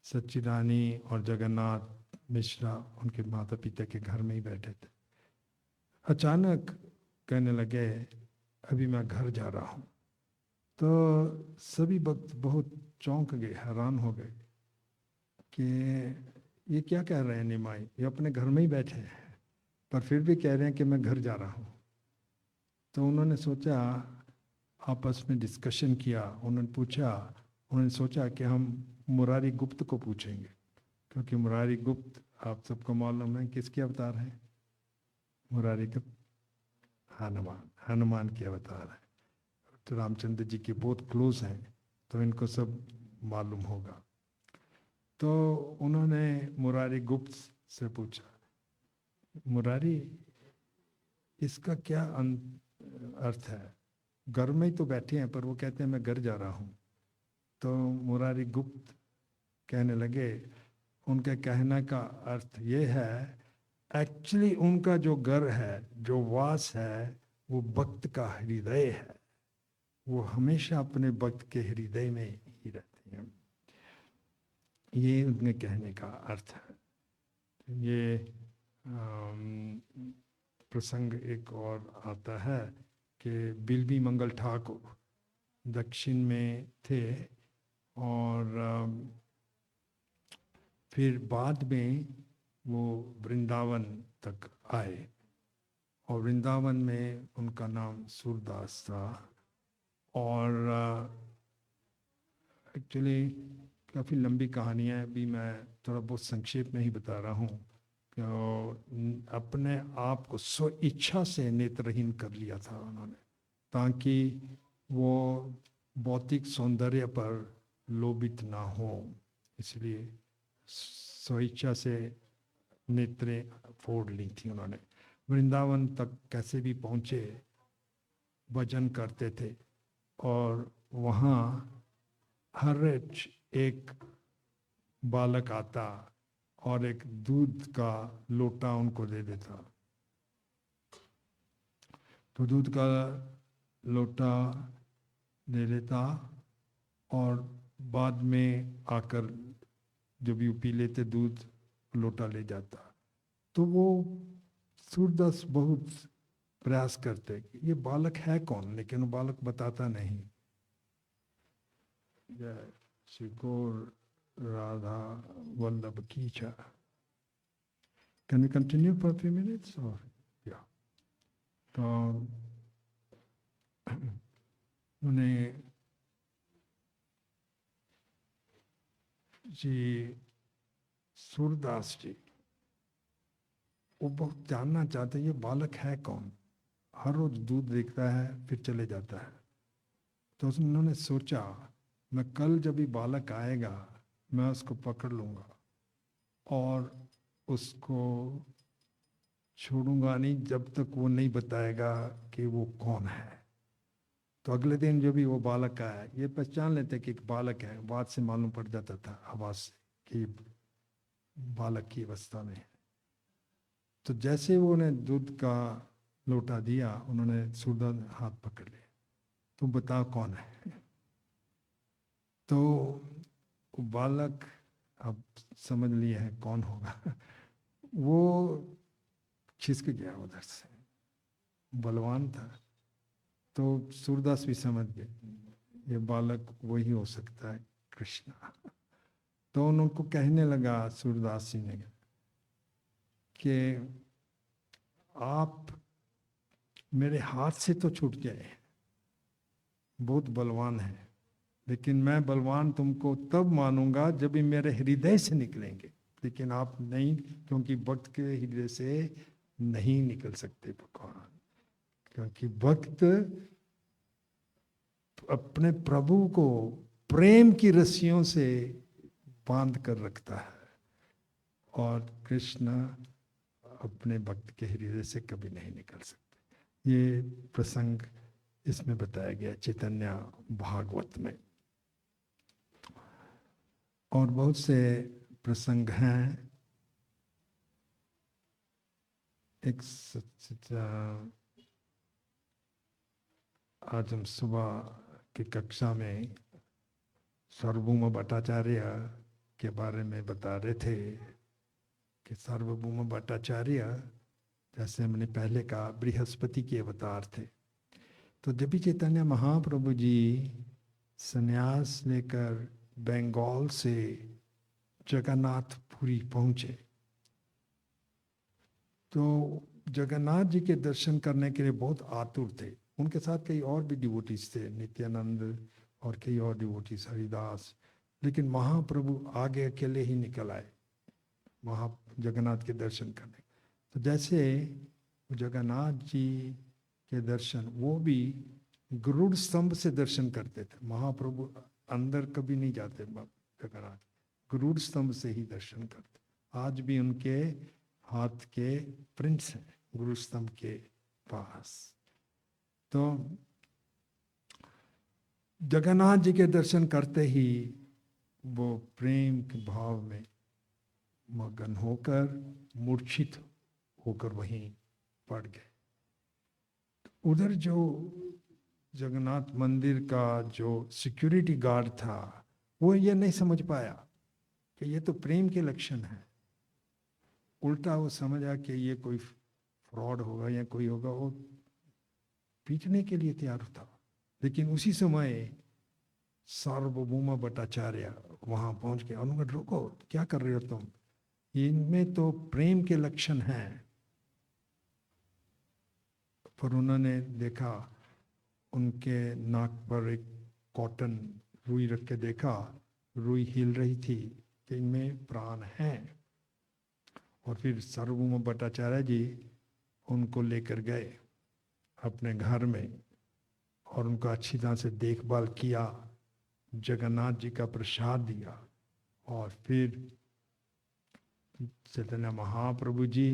सच्चिदानी और जगन्नाथ मिश्रा उनके माता पिता के घर में ही बैठे थे। अचानक कहने लगे अभी मैं घर जा रहा हूँ। तो सभी भक्त बहुत चौंक गए, हैरान हो गए कि ये क्या कह रहे हैं निमाई, ये अपने घर में ही बैठे हैं पर फिर भी कह रहे हैं कि मैं घर जा रहा हूँ। तो उन्होंने सोचा, आपस में डिस्कशन किया, उन्होंने सोचा कि हम मुरारी गुप्त को पूछेंगे, क्योंकि मुरारी गुप्त आप सबको मालूम है किसके अवतार हैं। मुरारी गुप्त हनुमान के अवतार है। तो रामचंद्र जी के बहुत क्लोज हैं, तो इनको सब मालूम होगा। तो उन्होंने मुरारी गुप्त से पूछा, मुरारी इसका क्या अर्थ है? घर में ही तो बैठे हैं पर वो कहते हैं मैं घर जा रहा हूँ। तो मुरारी गुप्त कहने लगे, उनके कहने का अर्थ ये है, एक्चुअली उनका जो घर है, जो वास है, वो भक्त का हृदय है। वो हमेशा अपने भक्त के हृदय में ही रहते हैं। ये उनके कहने का अर्थ है। ये प्रसंग एक और आता है कि बिल्बी मंगल ठाकुर दक्षिण में थे और फिर बाद में वो वृंदावन तक आए और वृंदावन में उनका नाम सूरदास था। और एक्चुअली काफ़ी लंबी कहानी है, अभी मैं थोड़ा बहुत संक्षेप में ही बता रहा हूँ। अपने आप को स्व इच्छा से नेत्रहीन कर लिया था उन्होंने, ताकि वो भौतिक सौंदर्य पर लोभित ना हो, इसलिए स्वेच्छा से नेत्रें फोड़ ली थी उन्होंने। वृंदावन तक कैसे भी पहुँचे, भजन करते थे और वहाँ हर एक बालक आता और एक दूध का लोटा उनको दे देता। तो दूध का लोटा दे देता और बाद में आकर जब भी पी लेते दूध, लोटा ले जाता। तो वो सूरदास बहुत प्रयास करते कि ये बालक है कौन, लेकिन वो बालक बताता नहीं। जय श्री गौर राधा वल्लभ की जय। Can we continue for a few minutes or yeah? तो उन्हें जी सूरदास जी वो बहुत जानना चाहते ये बालक है कौन, हर रोज दूध देखता है फिर चले जाता है। तो उन्होंने सोचा मैं कल जब भी बालक आएगा मैं उसको पकड़ लूँगा और उसको छोड़ूंगा नहीं जब तक वो नहीं बताएगा कि वो कौन है। तो अगले दिन जो भी वो बालक आया, ये पहचान लेते कि एक बालक है, बात से मालूम पड़ जाता था, आवाज़ से कि बालक की अवस्था में है। तो जैसे वो उन्हें दूध का लोटा दिया, उन्होंने सूरदास हाथ पकड़ लिया, तुम बताओ कौन है। तो वो बालक, अब समझ लिए है कौन होगा, वो खिसक गया उधर से, बलवान था। तो सूरदास भी समझ गए ये बालक वही हो सकता है कृष्ण। तो उनको कहने लगा सूरदास जी ने कि आप मेरे हाथ से तो छूट गए, बहुत बलवान है, लेकिन मैं बलवान तुमको तब मानूंगा जब ये मेरे हृदय से निकलेंगे, लेकिन आप नहीं, क्योंकि भक्त के हृदय से नहीं निकल सकते भगवान, क्योंकि भक्त अपने प्रभु को प्रेम की रस्सियों से बांध कर रखता है, और कृष्ण अपने भक्त के हृदय से कभी नहीं निकल सकते। ये प्रसंग इसमें बताया गया चैतन्य भागवत में। और बहुत से प्रसंग हैं। एक आज हम सुबह की कक्षा में सार्वभौम भट्टाचार्य के बारे में बता रहे थे कि सार्वभौम भट्टाचार्य, जैसे हमने पहले कहा, बृहस्पति के अवतार थे। तो जब भी चैतन्य महाप्रभु जी संन्यास लेकर बंगाल से जगन्नाथपुरी पहुंचे, तो जगन्नाथ जी के दर्शन करने के लिए बहुत आतुर थे। उनके साथ कई और भी डिवोटीज थे, नित्यानंद और कई और डिवोटीज, हरिदास। लेकिन महाप्रभु आगे अकेले ही निकल आए जगन्नाथ के दर्शन करने। तो जैसे जगन्नाथ जी के दर्शन, वो भी गरुड़ स्तंभ से दर्शन करते थे। महाप्रभु अंदर कभी नहीं जाते जगन्नाथ, गरुड़ स्तंभ से ही दर्शन करते। आज भी उनके हाथ के प्रिंट्स हैं गरुड़ स्तंभ के पास। तो जगन्नाथ जी के दर्शन करते ही वो प्रेम के भाव में मगन होकर मूर्छित होकर वहीं पड़ गए। उधर जो जगन्नाथ मंदिर का जो सिक्योरिटी गार्ड था, वो ये नहीं समझ पाया कि ये तो प्रेम के लक्षण है। उल्टा वो समझा कि ये कोई फ्रॉड होगा या कोई होगा, वो पीटने के लिए तैयार था। लेकिन उसी समय सार्वभौम भट्टाचार्य वहां पहुंच के उन्होंने, रुको, क्या कर रहे हो तुम, इनमें तो प्रेम के लक्षण हैं। पर उन्होंने देखा, उनके नाक पर एक कॉटन रुई रख के देखा, रुई हिल रही थी कि इनमें प्राण हैं। और फिर सार्वभौम भट्टाचार्य जी उनको लेकर गए अपने घर में और उनका अच्छी तरह से देखभाल किया, जगन्नाथ जी का प्रसाद दिया। और फिर चैतन्य महाप्रभु जी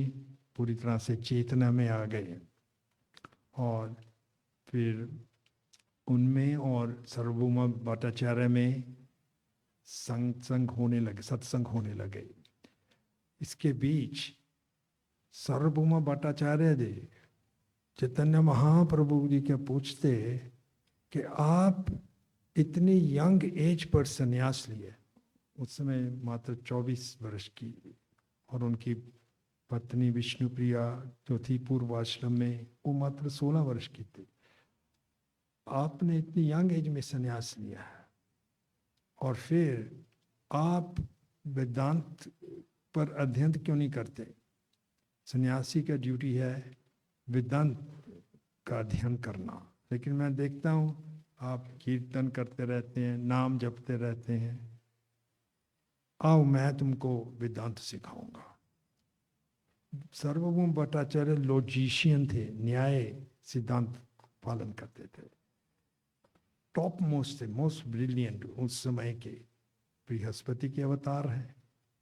पूरी तरह से चेतना में आ गए, और फिर उनमें और सार्वभौम भट्टाचार्य में सत्संग होने लगे। इसके बीच सार्वभौम भट्टाचार्य जी चैतन्य महाप्रभु जी के पूछते कि आप इतनी यंग एज पर संन्यास लिए। उस समय मात्र 24 वर्ष की, और उनकी पत्नी विष्णुप्रिया जो थी पूर्व आश्रम में, वो मात्र 16 वर्ष की थी। आपने इतनी यंग एज में संन्यास लिया है, और फिर आप वेदांत पर अध्ययन क्यों नहीं करते? सन्यासी का ड्यूटी है वेदांत का अध्ययन करना। लेकिन मैं देखता हूँ आप कीर्तन करते रहते हैं, नाम जपते रहते हैं। आओ मैं तुमको वेदांत सिखाऊंगा। सार्वभौम भट्टाचार्य लॉजिशियन थे, न्याय सिद्धांत पालन करते थे, टॉप मोस्ट थे, मोस्ट ब्रिलियंट उस समय के, बृहस्पति के अवतार हैं।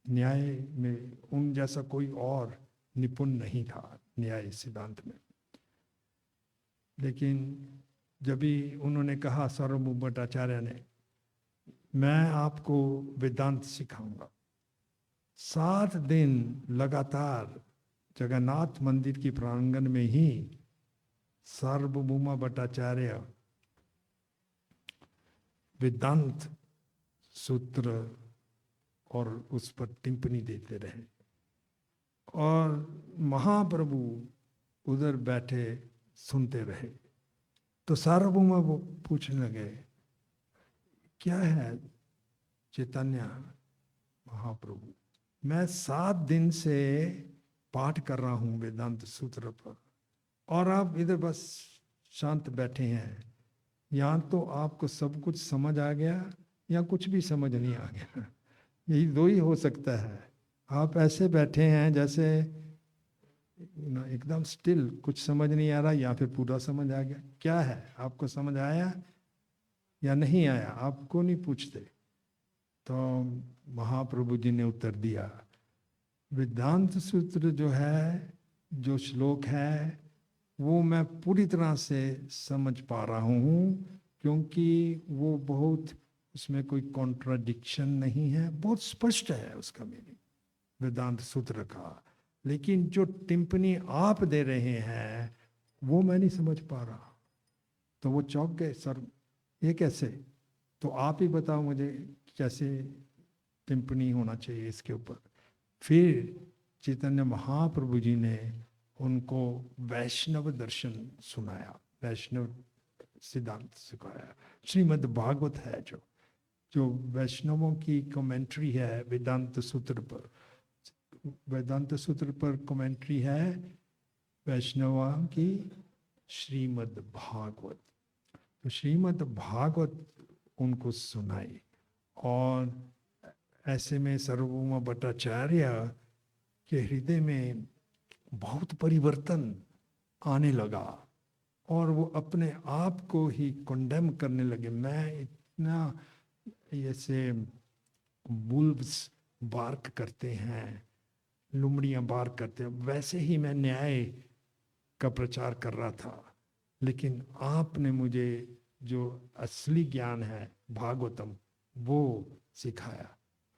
न्याय में उन जैसा कोई और निपुण नहीं था न्याय सिद्धांत में। लेकिन जब भी उन्होंने कहा, सार्वभौम भट्टाचार्य ने, मैं आपको वेदांत सिखाऊंगा, 7 दिन लगातार जगन्नाथ मंदिर की प्रांगण में ही सार्वभौम भट्टाचार्य वेदांत सूत्र और उस पर टिप्पणी देते रहे। और महाप्रभु उधर बैठे सुनते रहे। तो सार्वभौमा वो पूछने लगे, क्या है चैतन्य महाप्रभु, मैं 7 दिन से पाठ कर रहा हूँ वेदांत सूत्र पर, और आप इधर बस शांत बैठे हैं। यहाँ तो आपको सब कुछ समझ आ गया या कुछ भी समझ नहीं आ गया, यही दो ही हो सकता है। आप ऐसे बैठे हैं जैसे एकदम स्टिल, कुछ समझ नहीं आ रहा, या फिर पूरा समझ आ गया। क्या है, आपको समझ आया या नहीं आया, आपको नहीं पूछते। तो महाप्रभु जी ने उत्तर दिया, वेदांत सूत्र जो है, जो श्लोक है, वो मैं पूरी तरह से समझ पा रहा हूँ, क्योंकि वो बहुत, उसमें कोई कॉन्ट्राडिक्शन नहीं है, बहुत स्पष्ट है उसका मीनिंग वेदांत सूत्र का। लेकिन जो टिप्पणी आप दे रहे हैं वो मैं नहीं समझ पा रहा। तो वो चौंक गए, सर ये कैसे, तो आप ही बताओ मुझे कैसे टिप्पणी होना चाहिए इसके ऊपर। फिर चैतन्य महाप्रभु जी ने उनको वैष्णव दर्शन सुनाया, वैष्णव सिद्धांत सिखाया। श्रीमद् भागवत है जो जो वैष्णवों की कमेंट्री है वेदांत सूत्र पर, वेदांत सूत्र पर कमेंट्री है वैष्णवा की श्रीमद् भागवत। तो श्रीमद् भागवत उनको सुनाई, और ऐसे में सार्वभौम भट्टाचार्य के हृदय में बहुत परिवर्तन आने लगा, और वो अपने आप को ही कंडेम करने लगे। मैं इतना, जैसे वुल्व्स बार्क करते हैं, लुमड़ियां बार्क करते हैं, वैसे ही मैं न्याय का प्रचार कर रहा था। लेकिन आपने मुझे जो असली ज्ञान है भागवतम वो सिखाया।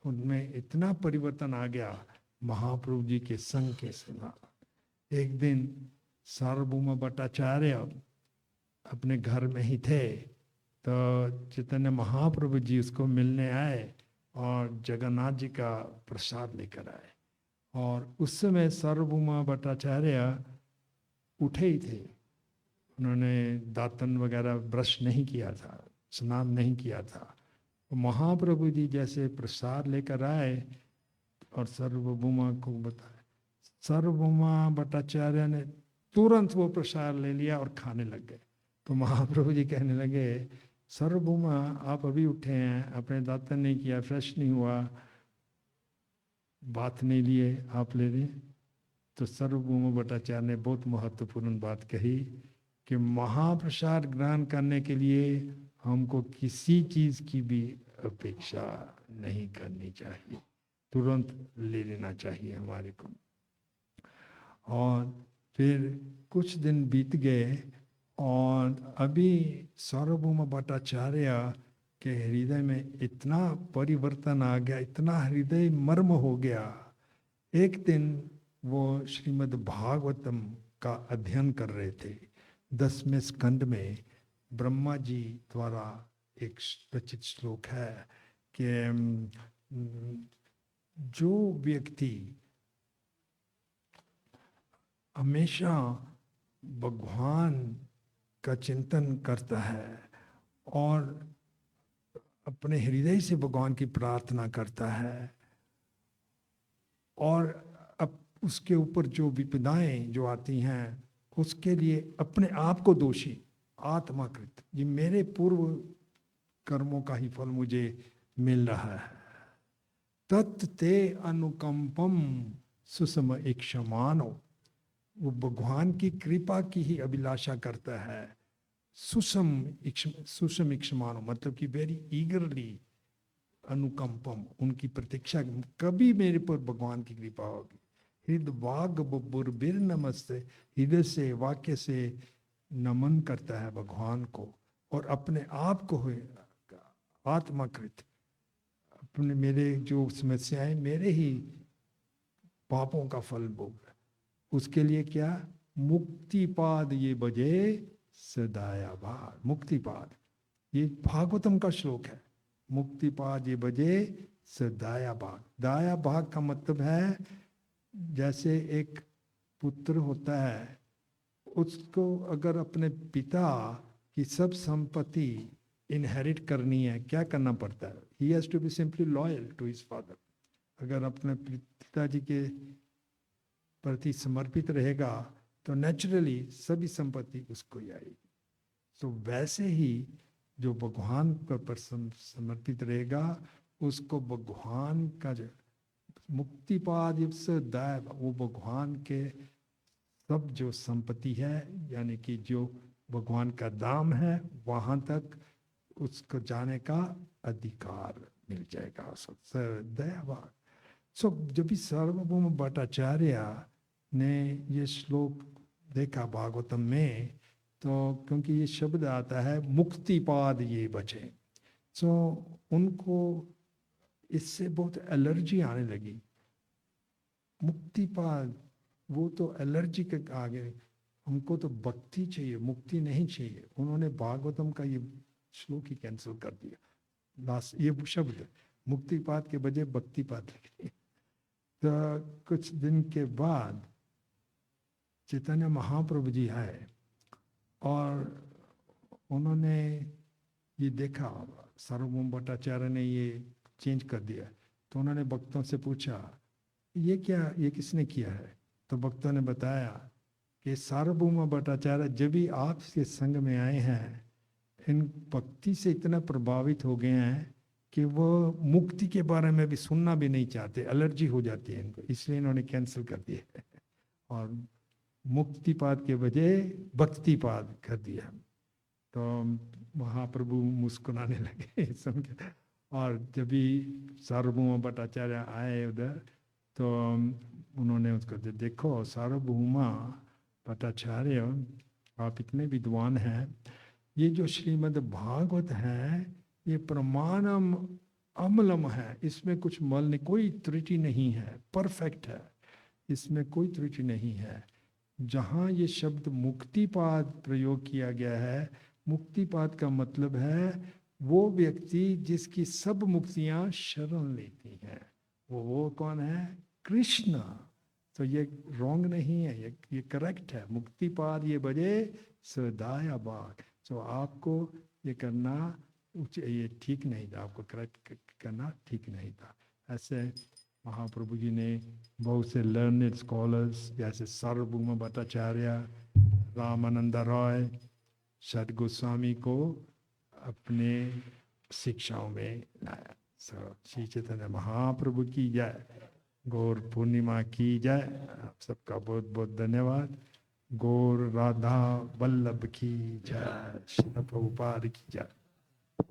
उनमें इतना परिवर्तन आ गया महाप्रभु जी के संग के साथ। एक दिन सार्वभौम भट्टाचार्य अपने घर में ही थे, तो चैतन्य महाप्रभु जी उसको मिलने आए और जगन्नाथ जी का प्रसाद लेकर आए। और उस समय सार्वभौम भट्टाचार्य उठे ही थे, उन्होंने दातन वगैरह ब्रश नहीं किया था, स्नान नहीं किया था। महाप्रभु जी जैसे प्रसाद लेकर आए और सार्वभौमा को बताया, सार्वभौमा भट्टाचार्य ने तुरंत वो प्रसाद ले लिया और खाने लग गए। तो महाप्रभु जी कहने लगे, सार्वभौमा आप अभी उठे हैं, अपने दातन नहीं किया, फ्रेश नहीं हुआ, बात नहीं लिए, आप ले लें। तो सार्वभौम भट्टाचार्य ने बहुत महत्वपूर्ण बात कही कि महाप्रसाद ग्रहण करने के लिए हमको किसी चीज की भी अपेक्षा नहीं करनी चाहिए, तुरंत ले लेना चाहिए हमारे को। और फिर कुछ दिन बीत गए, और अभी सार्वभौम भट्टाचार्य के हृदय में इतना परिवर्तन आ गया, इतना हृदय मर्म हो गया। एक दिन वो श्रीमद् भागवतम का अध्ययन कर रहे थे। 10वें स्कंद में ब्रह्मा जी द्वारा एक रचित श्लोक है कि जो व्यक्ति हमेशा भगवान का चिंतन करता है और अपने हृदय से भगवान की प्रार्थना करता है, और अब उसके ऊपर जो विपदाएं जो आती हैं उसके लिए अपने आप को दोषी आत्माकृत, ये मेरे पूर्व कर्मों का ही फल मुझे मिल रहा है, तत्ते अनुकंपम सुसम इक्षमानो, वो भगवान की कृपा की ही अभिलाषा करता है। सुसम इक्षमानो मतलब कि वेरी ईगरली, अनुकंपम उनकी प्रतीक्षा, कभी मेरे पर भगवान की कृपा होगी। हृद वाग बुर्बिर नमस्ते, हृदय से वाक्य से नमन करता है भगवान को, और अपने आप को हुए आत्माकृत, अपने मेरे जो समस्याएं मेरे ही पापों का फल भोग, उसके लिए क्या मुक्तिपाद ये बजे सदाया भाग। मुक्तिपाद ये भागवतम का श्लोक है, मुक्तिपाद ये बजे सदाया भाग। दाया भाग का मतलब है जैसे एक पुत्र होता है, उसको अगर अपने पिता कि सब संपत्ति इनहेरिट करनी है, क्या करना पड़ता है? He has to be simply loyal to his father. अगर अपने पिताजी के प्रति समर्पित रहेगा तो नेचुरली सभी संपत्ति उसको ही आएगी। तो वैसे ही जो भगवान पर समर्पित रहेगा उसको भगवान का जो मुक्तिपाद दैव, वो भगवान के सब जो संपत्ति है, यानी कि जो भगवान का धाम है, वहां तक उसको जाने का अधिकार मिल जाएगा। दयावान। सो जब भी सार्वभौम भट्टाचार्य ने ये श्लोक देखा भागवतम में, तो क्योंकि ये शब्द आता है मुक्तिपाद ये बचे, सो उनको इससे बहुत एलर्जी आने लगी। मुक्तिपाद, वो तो एलर्जी के आगे, हमको तो भक्ति चाहिए, मुक्ति नहीं चाहिए। उन्होंने भागवतम का ये श्लोक ही कैंसिल कर दिया। लास्ट ये शब्द मुक्तिपाद के बजाय भक्तिपाद लिखे। तो कुछ दिन के बाद चैतन्य महाप्रभु जी आए और उन्होंने ये देखा सार्वभौम भट्टाचार्य ने ये चेंज कर दिया। तो उन्होंने भक्तों से पूछा ये क्या, ये किसने किया है? तो भक्तों ने बताया कि सार्वभौम भट्टाचार्य जब भी आपके संग में आए हैं, इन भक्ति से इतना प्रभावित हो गए हैं कि वो मुक्ति के बारे में भी सुनना भी नहीं चाहते, एलर्जी हो जाती है इनको, इसलिए इन्होंने कैंसिल कर दिया और मुक्तिपाद के बजाय भक्तिपाद कर दिया। तो महाप्रभु मुस्कुराने लगे सुन के। और जब भी सार्वभौम भट्टाचार्य आए उधर, तो उन्होंने उसको देखो सार्वभौमा भट्टाचार्य, आप इतने विद्वान हैं, ये जो श्रीमद् भागवत है ये प्रमाणम अमलम है, इसमें कुछ मल नहीं, कोई त्रुटि नहीं है, परफेक्ट है, इसमें कोई त्रुटि नहीं है। जहाँ ये शब्द मुक्तिपाद प्रयोग किया गया है, मुक्तिपाद का मतलब है वो व्यक्ति जिसकी सब मुक्तियां शरण लेती हैं। वो कौन है? कृष्ण। तो ये रॉन्ग नहीं है, ये करेक्ट है। मुक्तिपाद ये बजे सदाया बाग। तो आपको ये करना ये ठीक नहीं था, आपको करेक्ट करना ठीक नहीं था। ऐसे महाप्रभु जी ने बहुत से लर्नेड स्कॉलर्स जैसे सार्वभौम भट्टाचार्य, रामानंद रॉय, सद गोस्वामी को अपने शिक्षाओं में लाया। श्री चैतन्य महाप्रभु की जय, गौर पूर्णिमा की जय। आप सबका बहुत बहुत धन्यवाद। गौर राधा वल्लभ की जय, श्री प्रभुपाद की जय।